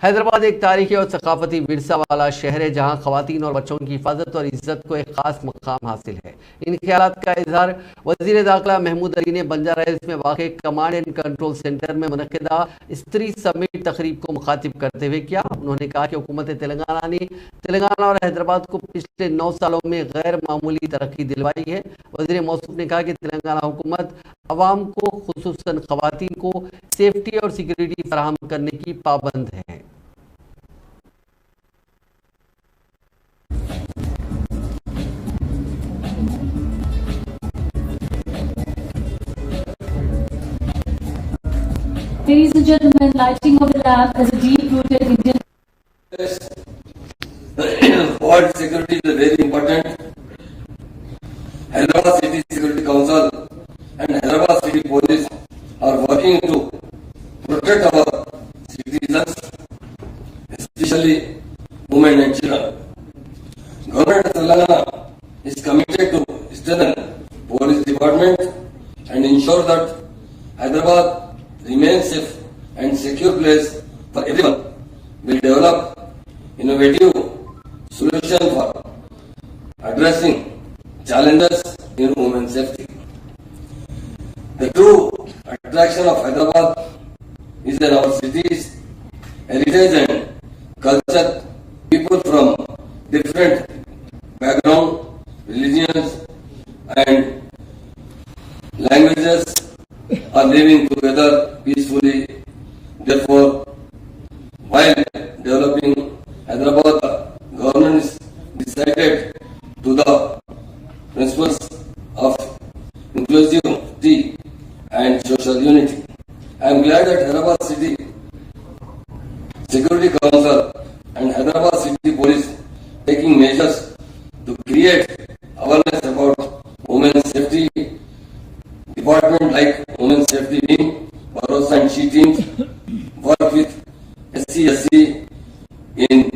हैदराबाद एक तारीखी और सकाफती विरसा वाला शहर है जहां खवातीन और बच्चों की हिफाजत और इज्जत को एक खास मकाम हासिल है। इन ख्यालात का इजहार वजीर दाखिला महमूद अली ने बंजारा हिल्स में वाक़ कमांड एंड कंट्रोल सेंटर में मुनक़िदा स्त्री समिट तकरीब को मुखातिब करते हुए किया। उन्होंने कहा कि हुकूमत तेलंगाना ने तेलंगाना और हैदराबाद को पिछले 9 सालों में गैर मामूली तरक्की दिलवाई है। वजीर मौसूफ ने कहा कि तेलंगाना हुकूमत अवाम को खुसूसन खवातीन को सेफ्टी और सिक्योरिटी फराहम करने की पाबंद है। Ladies and gentlemen, lighting of the lamp is a deep-rooted Indian. Yes. World security is very important. Hyderabad City Security Council and Hyderabad City Police are working to protect our citizens, especially women and children. Government of Telangana is committed to strengthen police department and ensure that Hyderabad remains safe and secure place for everyone. Will develop innovative solutions for addressing challenges in women's safety. The true attraction of Hyderabad is in our city's heritage and culture. People from different backgrounds, religions and languages are living together peacefully. Therefore, while developing Hyderabad, the government is decided to the principles of inclusivity and social unity. I am glad that Hyderabad City Security Council and Hyderabad City Police taking measures to create awareness about women's safety. Department like Women's Safety Wing, Bharosa and She teams work with SC in